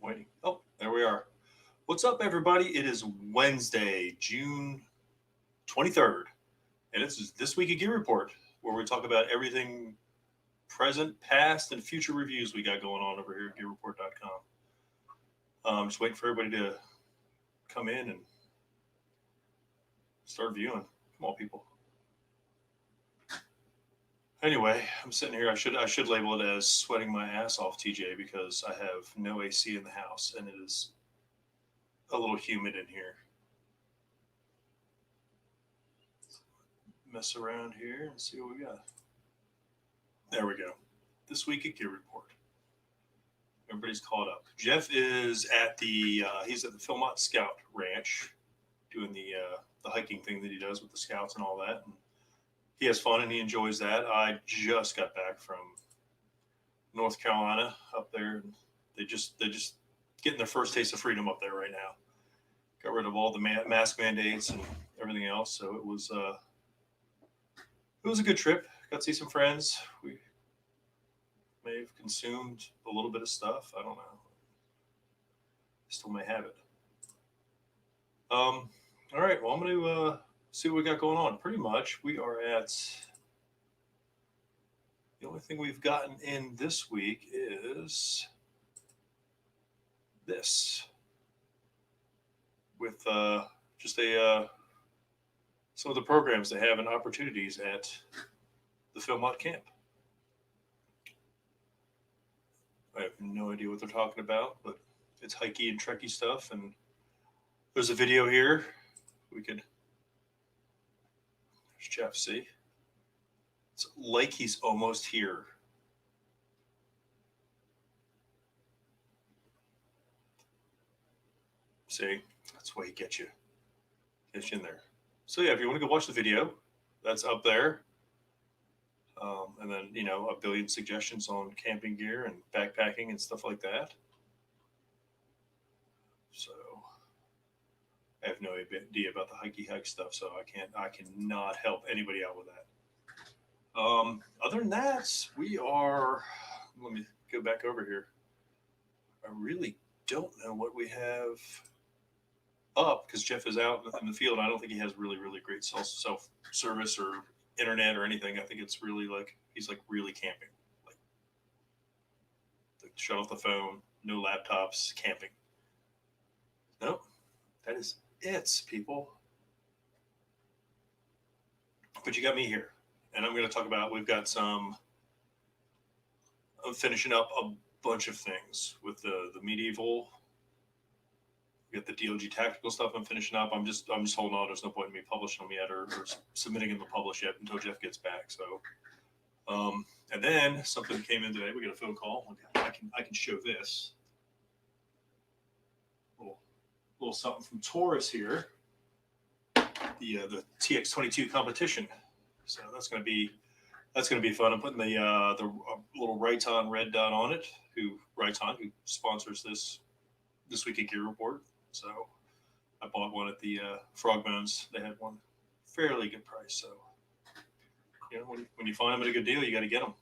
Waiting. Oh, there we are. What's up, everybody? It is Wednesday, June 23rd, and it's This Week at Gear Report, where we talk about everything present, past, and future reviews we got going on over here at Gear-Report.com. Just waiting for everybody to come in and start viewing. Come on, people. Anyway, I'm sitting here. I should label it as sweating my ass off, TJ, because I have no AC in the house and it is a little humid in here. Mess around here and see what we got. There we go. This Week at Gear Report. Everybody's caught up. Jeff is at he's at the Philmont Scout Ranch doing the hiking thing that he does with the scouts and all that. And he has fun and he enjoys that. I just got back from North Carolina up there, and they just getting their first taste of freedom up there right now. Got rid of all the mask mandates and everything else, so it was a good trip. Got to see some friends. We may have consumed a little bit of stuff. I don't know. Still may have it. All right. Well, I'm going to see what we got going on. Pretty much, we are at the only thing we've gotten in this week is this with just some of the programs they have and opportunities at the Philmont camp. I have no idea what they're talking about, but it's hikey and trekky stuff. And there's a video here. There's Jeff, see? It's like he's almost here. See? That's why he gets you in there. So yeah, if you want to go watch the video, that's up there. And then, a billion suggestions on camping gear and backpacking and stuff like that. So I have no idea about the hikey hike stuff, so I cannot help anybody out with that. Other than that, let me go back over here. I really don't know what we have up because Jeff is out in the field. I don't think he has really, really great self-service or internet or anything. I think it's really he's really camping. Like shut off the phone, no laptops, camping. Nope, that is it, people. But you got me here, and I'm going to talk about. I'm finishing up a bunch of things with the medieval. We got the DLG tactical stuff I'm finishing up. I'm just holding on. There's no point in me publishing them yet or submitting them to publish yet until Jeff gets back. So, and then something came in today. We got a phone call. I can show this little something from Taurus here. The TX22 competition. So that's gonna be fun. I'm putting the little Riton red dot on it. Who sponsors this Week at Gear Report. So I bought one at the Frogbones. They had one fairly good price. So when you find them at a good deal, you got to get them.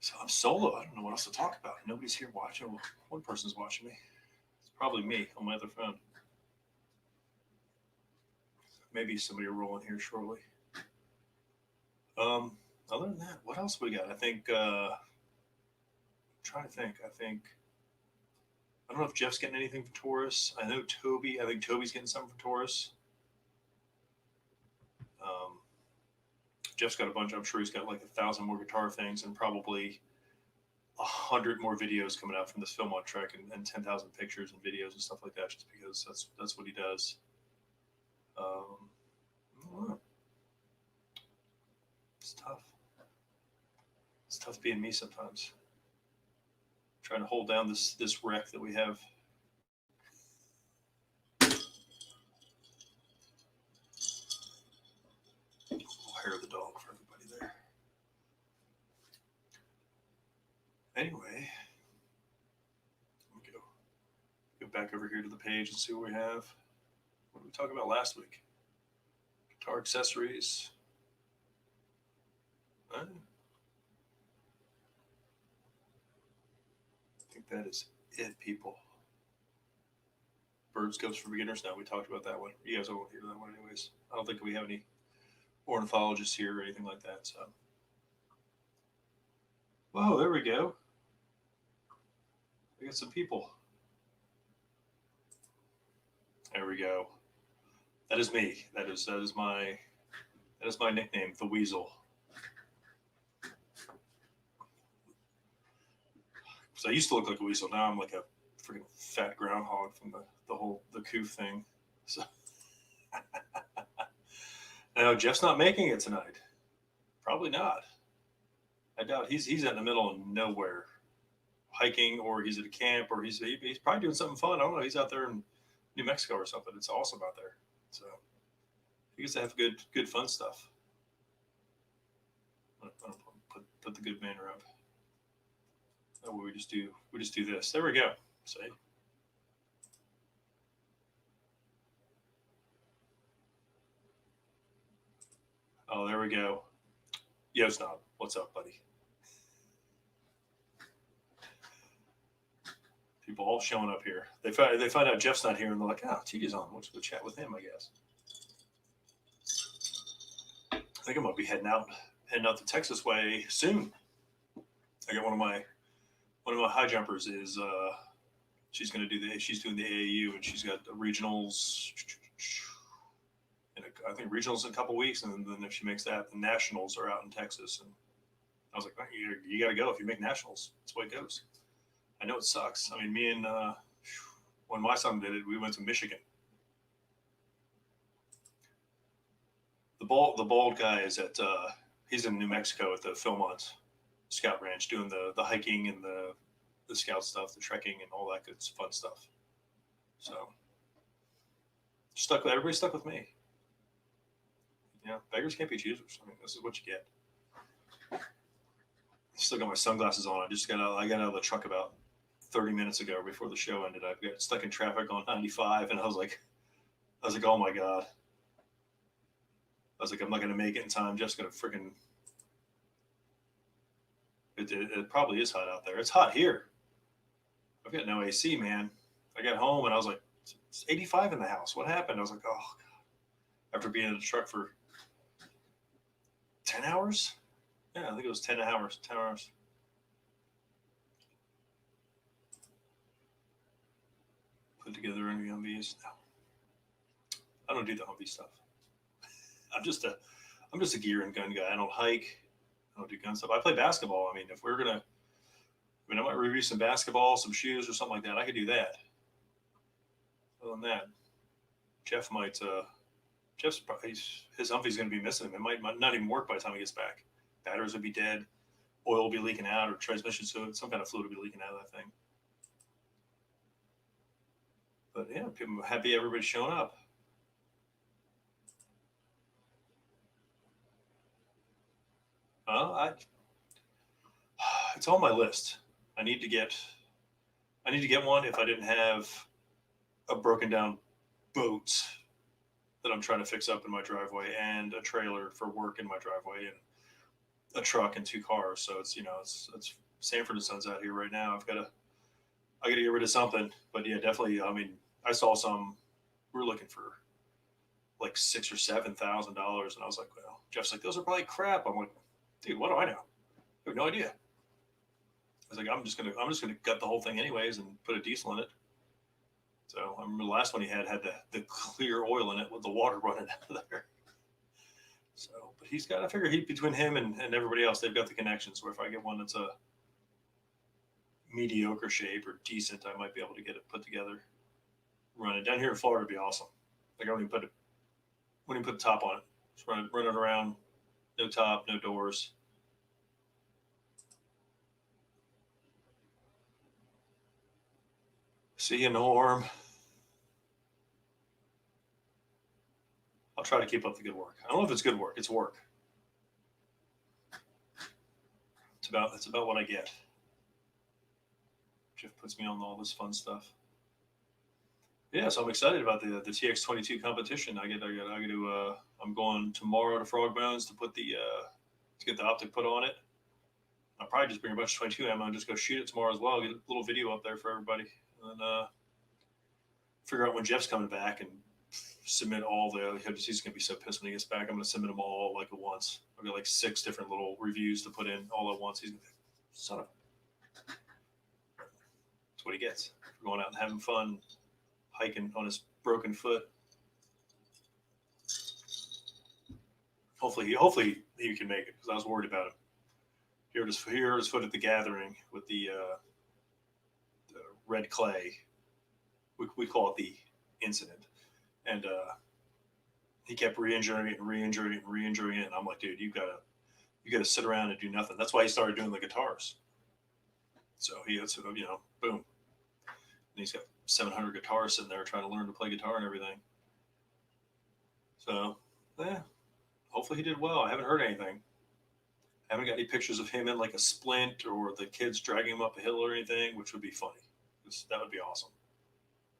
So I'm solo. I don't know what else to talk about. Nobody's here watching. Well, one person's watching me. It's probably me on my other phone. Maybe somebody will roll in here shortly. Other than that, what else we got? I think. I'm trying to think. I don't know if Jeff's getting anything from Taurus. I think Toby's getting something from Taurus. Jeff's got a bunch. I'm sure he's got 1,000 more guitar things and probably 100 more videos coming out from this Philmont trek and 10,000 pictures and videos and stuff like that. Just because that's what he does. I don't know. It's tough. It's tough being me sometimes. Trying to hold down this wreck that we have. Hair of the dog for everybody there. Anyway, let me go back over here to the page and see what we have. What did we talk about last week? Guitar accessories. I think that is it, people. Bird scopes for beginners. Now we talked about that one. You guys won't hear that one anyways. I don't think we have any ornithologists here or anything like that. So, whoa, there we go. We got some people. There we go. That is me. That is my nickname, the Weasel. So I used to look like a weasel. Now I'm like a freaking fat groundhog from the coof thing. So now Jeff's not making it tonight. Probably not. I doubt he's in the middle of nowhere, hiking, or he's at a camp, or he's probably doing something fun. I don't know. He's out there in New Mexico or something. It's awesome out there. So he gets to have good fun stuff. Put the good banner up. Oh, we just do this. There we go. See. Oh, there we go. Yo, Snob. What's up, buddy? People all showing up here. They find out Jeff's not here, and they're like, "Oh, TJ's on. Let's go chat with him." I guess. I think I'm gonna be heading out the Texas way soon. I got one of my high jumpers is she's doing the AAU, and she's got the regionals. I think regionals in a couple weeks, and then if she makes that, the nationals are out in Texas. And I was like, you got to go if you make nationals. That's the way it goes. I know it sucks. I mean, me and when my son did it, we went to Michigan. The bald guy is he's in New Mexico at the Philmont Scout Ranch doing the hiking and the scout stuff, the trekking and all that good fun stuff. So everybody stuck with me. Yeah, beggars can't be choosers. I mean, this is what you get. Still got my sunglasses on. I got out of the truck about 30 minutes ago before the show ended. I got stuck in traffic on 95, and I was like, oh my god. I was like, I'm not going to make it in time. Just going to freaking. It probably is hot out there. It's hot here. I've got no AC, man. I got home and I was like, it's 85 in the house. What happened? I was like, oh god. After being in the truck for 10 hours? Yeah, I think it was 10 hours. 10 hours. Put together any Humvees? No. I don't do the Humvee stuff. I'm just a gear and gun guy. I don't hike. I don't do gun stuff. I play basketball. I mean, if we're gonna, I might review some basketball, some shoes, or something like that. I could do that. Other than that, Jeff might. Jeff's his Humvee's going to be missing him. It might not even work by the time he gets back. Batteries will be dead. Oil will be leaking out, or transmission fluid, some kind of fluid will be leaking out of that thing. But yeah, I'm happy everybody's showing up. It's on my list. I need to get one if I didn't have a broken down boat that I'm trying to fix up in my driveway, and a trailer for work in my driveway, and a truck and 2 cars. So it's Sanford and Sons out here right now. I gotta get rid of something. But yeah, definitely. I mean, I saw some. We were looking for like $6,000 or $7,000, and I was like, well, Jeff's like, those are probably crap. I'm like, dude, what do I know? I have no idea. I was like, I'm just gonna gut the whole thing anyways and put a diesel in it. So I remember the last one he had the clear oil in it with the water running out of there. So, but I figure between him and everybody else, they've got the connections where if I get one that's a mediocre shape or decent, I might be able to get it put together, run it. Down here in Florida would be awesome. Like I wouldn't even put the top on it. Just run it around, no top, no doors. See you, Norm. I'll try to keep up the good work. I don't know if it's good work. It's work. It's about what I get. Jeff puts me on all this fun stuff. Yeah, so I'm excited about the TX22 competition. I'm going tomorrow to Frog Bones to put to get the optic put on it. I'll probably just bring a bunch of 22 ammo and just go shoot it tomorrow as well. Get a little video up there for everybody, and figure out when Jeff's coming back and submit all the. He's gonna be so pissed when he gets back. I'm gonna submit them all like at once. I've got like 6 different little reviews to put in all at once. He's gonna be, son of. That's what he gets for going out and having fun, hiking on his broken foot. Hopefully he can make it, because I was worried about him. He hurt his foot at the gathering with the red clay. We call it the incident, and he kept re-injuring it and re-injuring it and re-injuring it. And I'm like, dude, you gotta sit around and do nothing. That's why he started doing the guitars. So he had sort of, boom. And he's got 700 guitars sitting there trying to learn to play guitar and everything. So, yeah, hopefully he did well. I haven't heard anything. I haven't got any pictures of him in like a splint or the kids dragging him up a hill or anything, which would be funny. That would be awesome.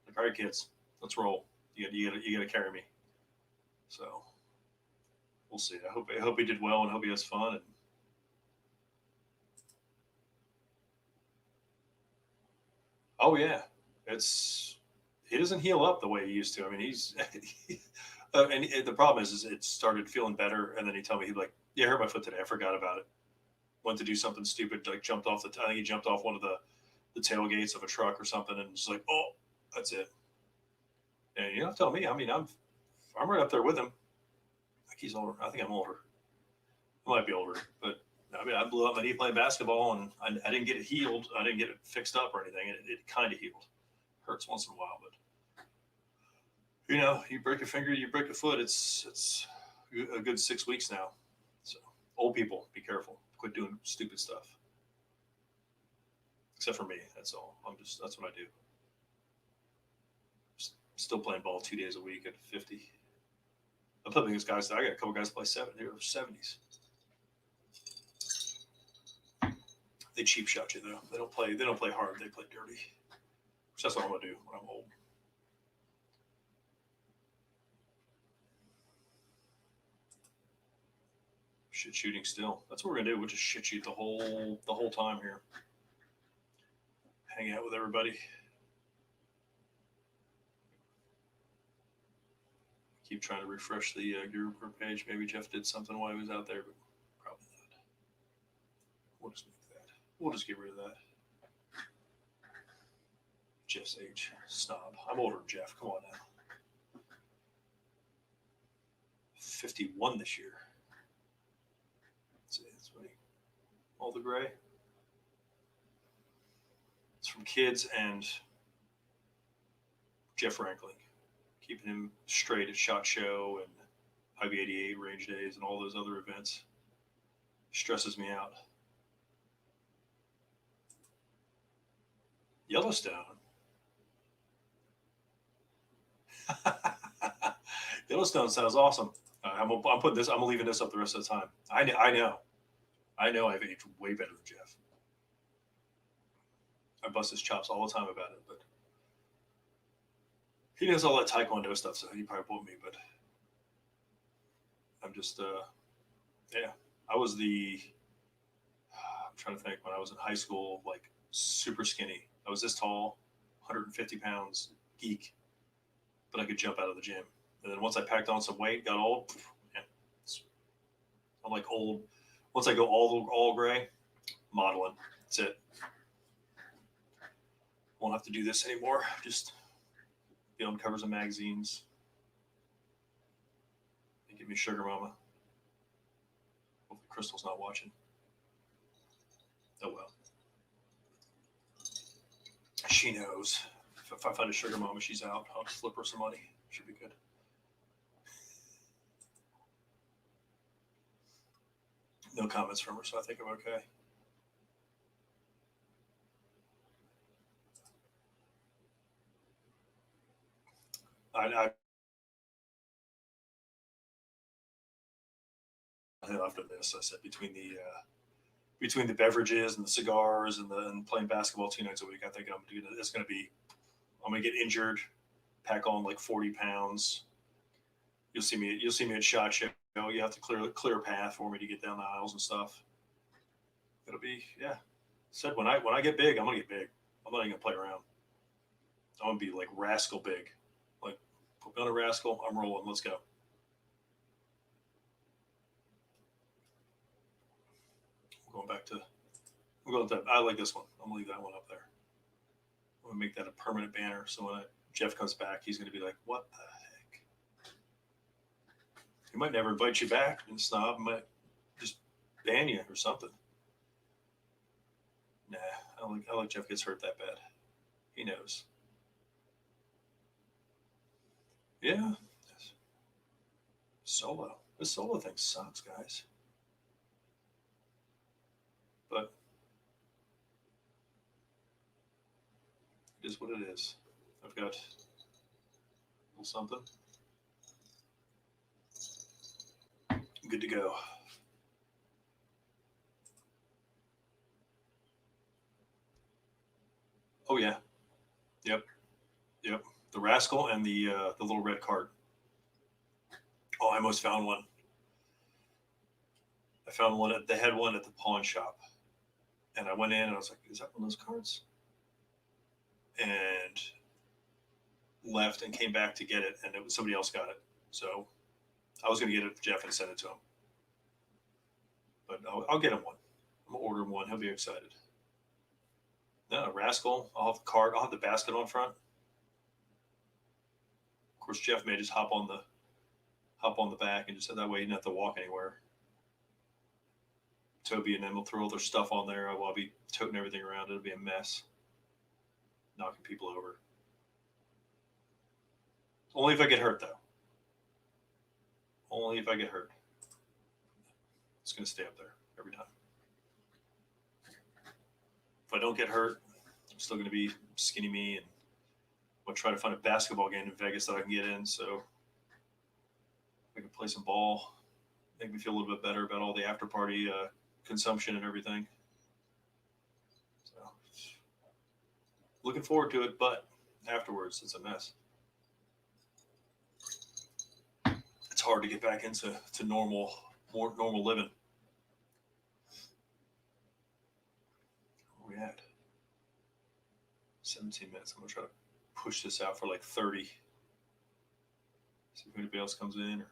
Like, all right, kids, let's roll. You gotta carry me. So we'll see. I hope he did well and hope he has fun. And oh yeah, he doesn't heal up the way he used to. I mean, he's and the problem is it started feeling better, and then he told me, he'd like, yeah, I hurt my foot today. I forgot about it. Went to do something stupid, like jumped off I think he jumped off one of the tailgates of a truck or something, and just like, oh, that's it. And you don't tell me. I mean, I'm right up there with him. Like, he's older. I think I'm older. I might be older, but I mean, I blew up my knee playing basketball, and I didn't get it healed. I didn't get it fixed up or anything. It kind of healed. Hurts once in a while, but you break a finger, you break a foot. It's a good 6 weeks now. So old people, be careful. Quit doing stupid stuff. Except for me, that's all. That's what I do. Still playing ball 2 days a week at 50. I'm playing against guys. I got a couple guys play 70s. They cheap shot you though. They don't play hard. They play dirty. Which that's what I'm gonna do when I'm old. Shit shooting still. That's what we're gonna do. We'll just shit shoot the whole time here. Hang out with everybody. Keep trying to refresh the Gear-Report page. Maybe Jeff did something while he was out there, but probably not. We'll just make that. We'll just get rid of that. Jeff's age. Snob. I'm older than Jeff. Come on now. 51 this year. Let's see. That's funny. All the gray. It's from kids and Jeff Rankling. Keeping him straight at SHOT Show and IB88 range days and all those other events. Stresses me out. Yellowstone. Yellowstone sounds awesome. I'm putting this. I'm leaving this up the rest of the time. I know. I've aged way better than Jeff. I bust his chops all the time about it, but he knows all that Taekwondo stuff, so he probably won't me. But I'm just, yeah. I'm trying to think, when I was in high school, like super skinny. I was this tall, 150 pounds, geek, but I could jump out of the gym. And then once I packed on some weight, got old, man, I'm like old. Once I go all gray, modeling. That's it. Won't have to do this anymore. Just be on covers of magazines. And give me Sugar Mama. Hopefully Crystal's not watching. Oh well. She knows. If I find a Sugar Mama, she's out. I'll just flip her some money. Should be good. No comments from her, so I think I'm okay. After this, I said between the beverages and the cigars and playing basketball 2 nights a week, I think I'm gonna get injured, pack on like 40 pounds. You'll see me at SHOT Show. You have to clear a path for me to get down the aisles and stuff. It'll be, yeah. Said when I get big, I'm gonna get big. I'm not even gonna play around. I'm gonna be like rascal big. Like put me on a rascal, I'm rolling. Let's go. Going back to I'm going to I like this one. I'm gonna leave that one up there. I'm gonna make that a permanent banner. So when Jeff comes back, he's gonna be like, "What the heck?" He might never invite you back, and snob might just ban you or something. Nah, I don't think Jeff gets hurt that bad. He knows. Yeah, solo. This solo thing sucks, guys. But it is what it is. I've got a little something. Good to go. Oh yeah. Yep. Yep. The rascal and the little red card. Oh, I almost found one. I found one they had one at the pawn shop, and I went in and I was like, "Is that one of those cards?" And left and came back to get it, and it was somebody else got it. So I was going to get it for Jeff and send it to him, but I'll get him one. I'm gonna order him one. He'll be excited. No, rascal. I'll have the card. I'll have the basket on front. Of course, Jeff may just hop on the back and just so that way he doesn't have to walk anywhere. Toby and them will throw all their stuff on there while I'll be toting everything around. It'll be a mess, knocking people over. Only if I get hurt, though. Only if I get hurt. It's going to stay up there every time. If I don't get hurt, I'm still going to be skinny me, and I'll try to find a basketball game in Vegas that I can get in so I can play some ball, make me feel a little bit better about all the after party consumption and everything. So, looking forward to it, but afterwards, it's a mess. It's hard to get back into more normal living. Where we at? 17 minutes. I'm gonna try to push this out for like 30. See if anybody else comes in, or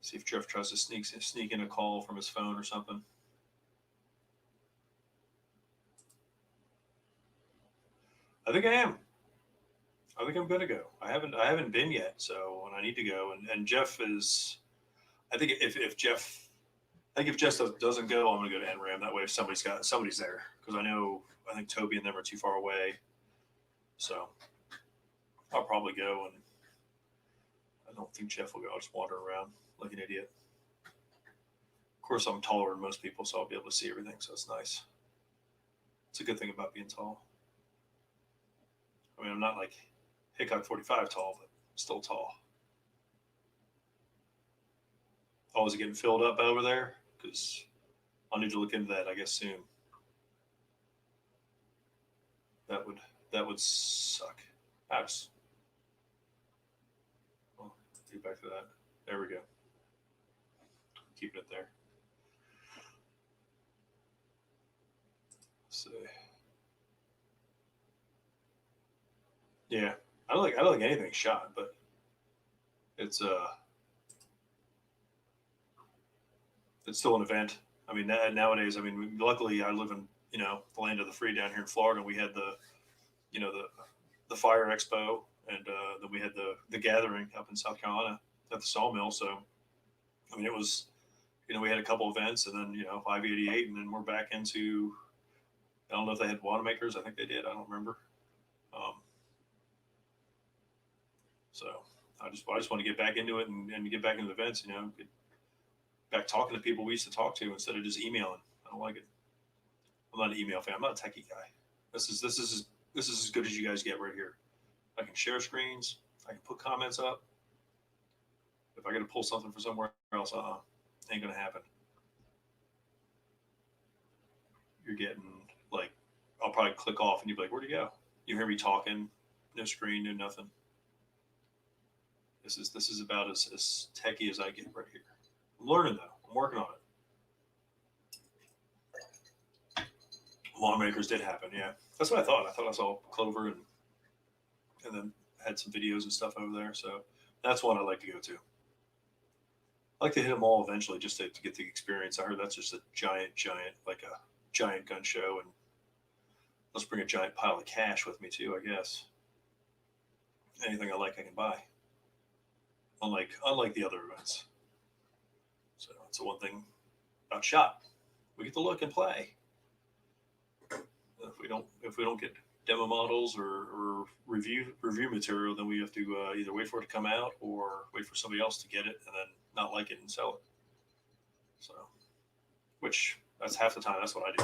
see if Jeff tries to sneak in a call from his phone or something. I think I am. I think I'm gonna go. I haven't been yet, so when I need to go, and Jeff is. I think if Jeff doesn't go, I'm gonna go to NRAM. That way, if somebody's there, because I think Toby and them are too far away, so I'll probably go, and I don't think Jeff will go. I'll just wander around like an idiot. Of course, I'm taller than most people, so I'll be able to see everything, so it's nice. It's a good thing about being tall. I mean, I'm not like Hickok 45 tall, but still tall. Oh, is it getting filled up over there? Because I'll need to look into that, I guess, soon. That would suck. Well, get back to that. There we go. Keeping it there. Let's see. Yeah, I don't like anything shot, but it's still an event. I mean, nowadays, I mean, luckily I live in the land of the free down here in Florida. We had the fire expo, and then we had the gathering up in South Carolina at the sawmill. So I mean, it was we had a couple events, and then 588, and then we're back into. I don't know if they had Wanamaker's. I think they did. I don't remember. So I just want to get back into it and get back into the events. Get back talking to people we used to talk to instead of just emailing. I don't like it. I'm not an email fan. I'm not a techie guy. This is as good as you guys get right here. I can share screens. I can put comments up. If I got to pull something from somewhere else, ain't gonna happen. You're getting like, I'll probably click off and you'll be like, where'd you go? You hear me talking, no screen, no nothing. This is about as techie as I get right here. I'm learning though. I'm working on it. lawn makers did happen. Yeah, that's what I thought. I thought I saw Clover and then had some videos and stuff over there. So that's one I like to go to. I like to hit them all eventually just to get the experience. I heard that's just a giant, like a giant gun show, and let's bring a giant pile of cash with me too. I guess anything I like, I can buy. Unlike the other events. So that's the one thing about SHOT. We get to look and play. If we don't get demo models or review material, then we have to either wait for it to come out or wait for somebody else to get it and then not like it and sell it. So, which that's half the time. That's what I do.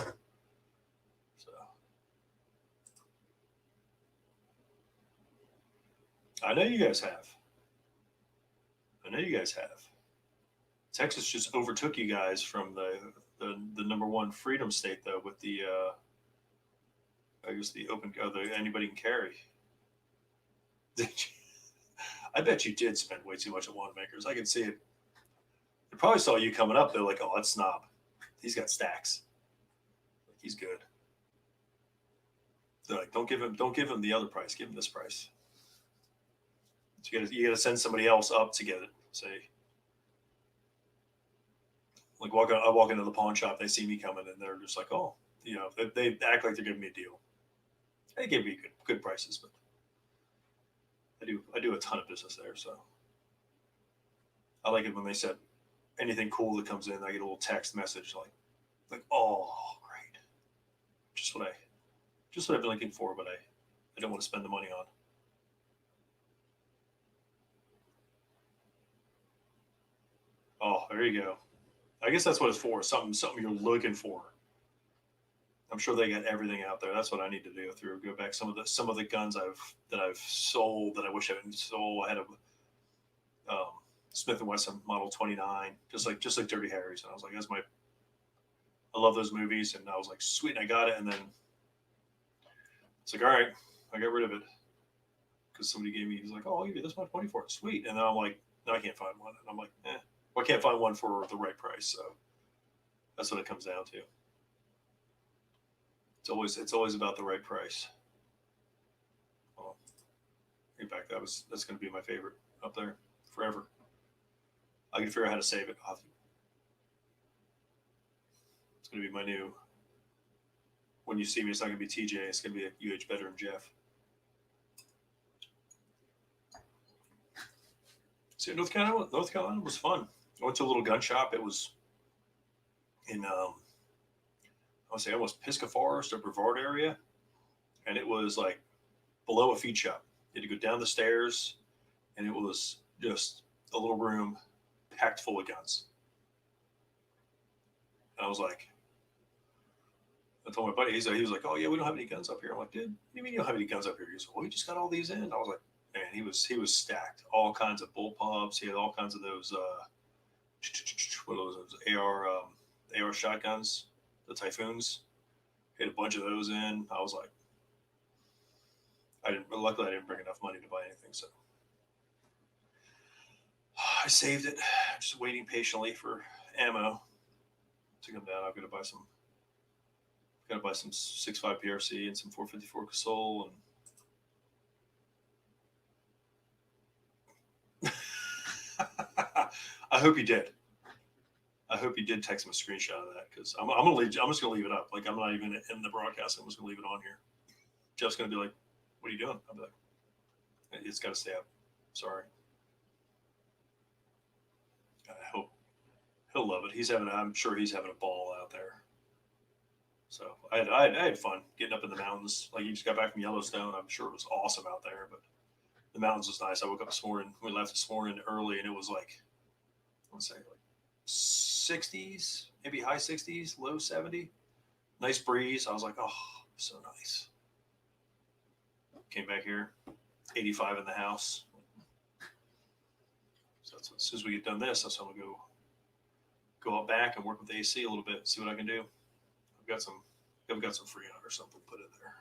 So, I know you guys have. Texas just overtook you guys from the number one freedom state though with the I guess the open the anybody can carry. I bet you did spend way too much at Wanamaker's. I can see it. They probably saw you coming up. They're like, "Oh, that's Snob. He's got stacks. Like he's good." They're like, don't give him the other price. Give him this price." So you gotta send somebody else up to get it. Say, like I walk into the pawn shop, they see me coming, and they're just like, "Oh, they act like they're giving me a deal." They give me good prices, but I do a ton of business there, so I like it when they said anything cool that comes in. I get a little text message like oh great, just what I've been looking for, but I don't want to spend the money on. Oh, there you go. I guess that's what it's for. Something you're looking for. I'm sure they got everything out there. That's what I need to do through go back some of the guns I've sold that I wish I hadn't sold. I had a Smith and Wesson Model 29, just like Dirty Harry's, and I was like, I love those movies, and I was like, sweet, and I got it, and then it's like, all right, I got rid of it because somebody gave me. He's like, oh, I'll give you this one 24, sweet, and then I'm like, no, I can't find one, and I'm like, well, I can't find one for the right price, so that's what it comes down to. It's always about the right price. Well, in fact, that's going to be my favorite up there forever. I can figure out how to save it. It's going to be my new. When you see me, it's not going to be TJ. It's going to be a UH veteran Jeff. So North Carolina was fun. I went to a little gun shop. It was in I would say almost Pisgah Forest or Brevard area, and it was like below a feed shop. You had to go down the stairs, and it was just a little room packed full of guns. And I was like, I told my buddy, he was like, oh yeah, we don't have any guns up here. I'm like, dude, what do you mean you don't have any guns up here? He goes, well, we just got all these in. I was like, man, he was stacked. All kinds of bullpups. He had all kinds of those what are those AR shotguns, the Typhoons. He had a bunch of those in. I was like, luckily I didn't bring enough money to buy anything, so I saved it, just waiting patiently for ammo to come down. I've got to buy some 6.5 PRC and some 454 Casol and I hope you did. I hope you did text him a screenshot of that because I'm just gonna leave it up. Like I'm not even in the broadcast. I'm just gonna leave it on here. Jeff's gonna be like, "What are you doing?" I'll be like, "It's got to stay up. Sorry." I hope he'll love it. I'm sure he's having a ball out there. So I had fun getting up in the mountains. Like you just got back from Yellowstone. I'm sure it was awesome out there, but the mountains was nice. I woke up this morning. We left this morning early, and it was like, let's say, like 60s, maybe high 60s, low 70. Nice breeze. I was like, oh, so nice. Came back here, 85 in the house. So as soon as we get done this, that's how I'm gonna go out back and work with the AC a little bit, see what I can do. I've got some Freon or something put in there.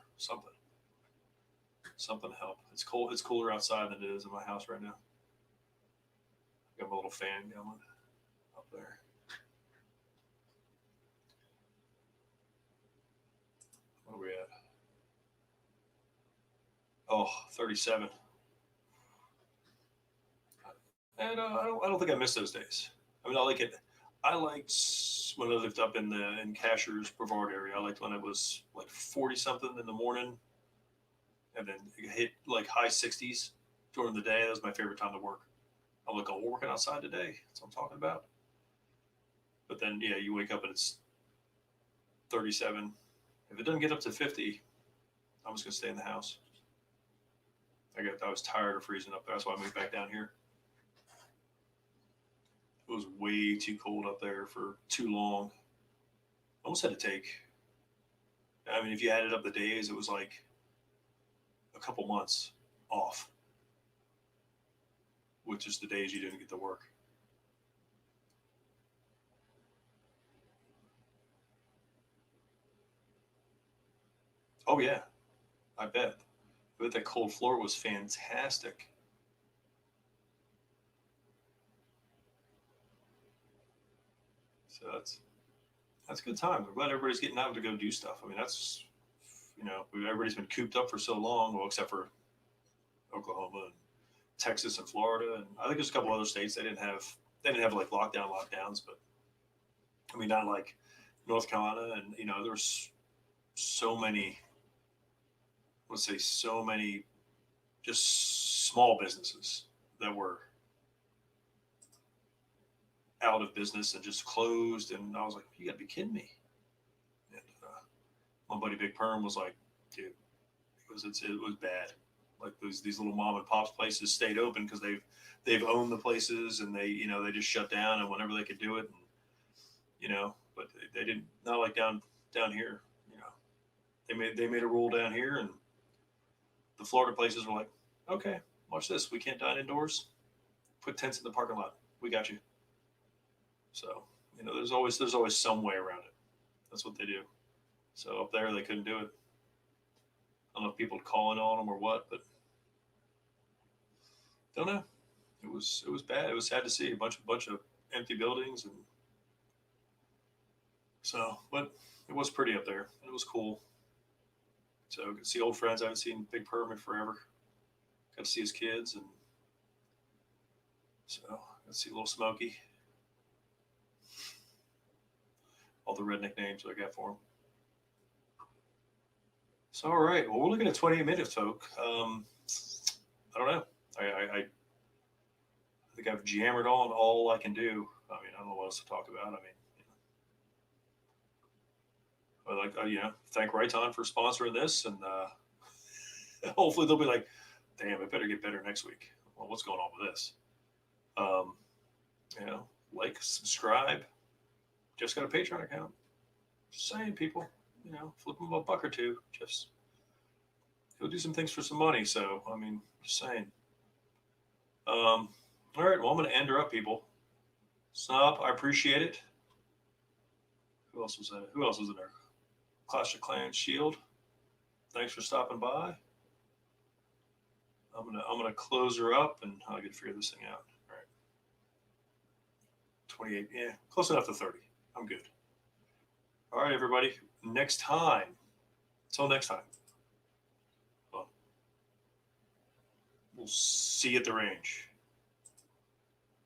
Something to help. It's cold. It's cooler outside than it is in my house right now. Got my little fan going up there. Oh, 37. And I don't think I miss those days. I mean, I like it. I liked when I lived up in Casher's Brevard area. I liked when it was like 40 something in the morning, and then it hit like high 60s during the day. That was my favorite time to work. I'm like, oh, we're working outside today. That's what I'm talking about. But then, yeah, you wake up and it's 37. If it doesn't get up to 50, I'm just gonna stay in the house. I was tired of freezing up there. That's why I moved back down here. It was way too cold up there for too long. I almost had to take. I mean, if you added up the days, it was like a couple months off, which is the days you didn't get to work. Oh yeah, I bet. But that cold floor was fantastic. So that's a good time. I'm glad everybody's getting out to go do stuff. I mean, that's everybody's been cooped up for so long, well, except for Oklahoma and Texas and Florida, and I think there's a couple other states they didn't have like lockdowns, but I mean not like North Carolina, and there's so many, let's say so many just small businesses that were out of business and just closed, and I was like, you gotta be kidding me. And my buddy Big Perm was like, dude, it was bad. Like these little mom and pops places stayed open because they've owned the places, and they just shut down and whenever they could do it, and but they didn't, not like down here. They made a rule down here, and the Florida places were like, okay, watch this, we can't dine indoors, put tents in the parking lot, we got you. So there's always some way around it. That's what they do. So up there they couldn't do it. I don't know if people calling on them or what, but don't know. It was bad. It was sad to see a bunch of empty buildings, and so, but it was pretty up there. It was cool. So I could see old friends I haven't seen Big Perm in forever. Got to see his kids, and so got to see Little Smokey. All the redneck names I got for him. So all right, well we're looking at 28 minutes, folk. I don't know. I think I've jammered on all I can do. I mean, I don't know what else to talk about. I mean, I like thank Rayton for sponsoring this, and hopefully they'll be like, damn, it better get better next week. Well, what's going on with this? Um, like, subscribe. Just got a Patreon account. Just saying, people. Flip them a buck or two. Just he'll do some things for some money. So I mean, just saying. All right, well I'm going to end her up, people. Snop, I appreciate it. Who else was that? Who else was in there? Clash of Clans Shield. Thanks for stopping by. I'm gonna close her up, and I can figure this thing out. All right. 28, yeah, close enough to 30. I'm good. All right, everybody. Next time. Until next time. Well, we'll see you at the range.